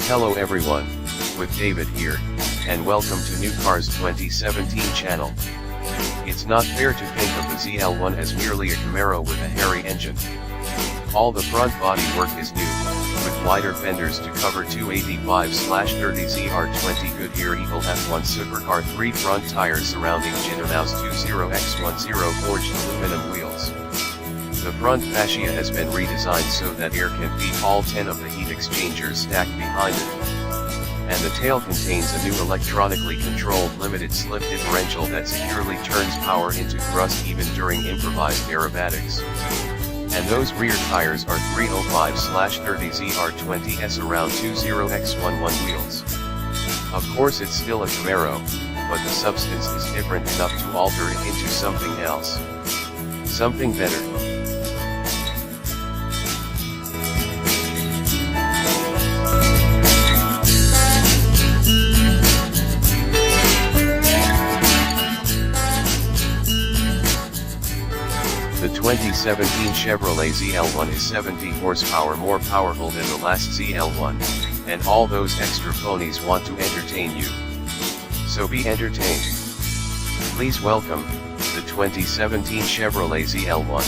Hello everyone, with David here, and welcome to New Cars 2017 channel. It's not fair to think of the ZL1 as merely a Camaro with a hairy engine. All the front body work is new, with wider fenders to cover 285/30 ZR20 Goodyear Eagle F1 Supercar 3 front tires surrounding Ginnermouse 20x10 forged aluminum wheels. The front fascia has been redesigned so that air can feed all 10 of the heat exchangers stacked behind it. And the tail contains a new electronically controlled limited slip differential that securely turns power into thrust even during improvised aerobatics. And those rear tires are 305/30 ZR20s around 20x11 wheels. Of course it's still a Camaro, but the substance is different enough to alter it into something else. Something better. The 2017 Chevrolet ZL1 is 70 horsepower more powerful than the last ZL1, and all those extra ponies want to entertain you. So be entertained. Please welcome, the 2017 Chevrolet ZL1.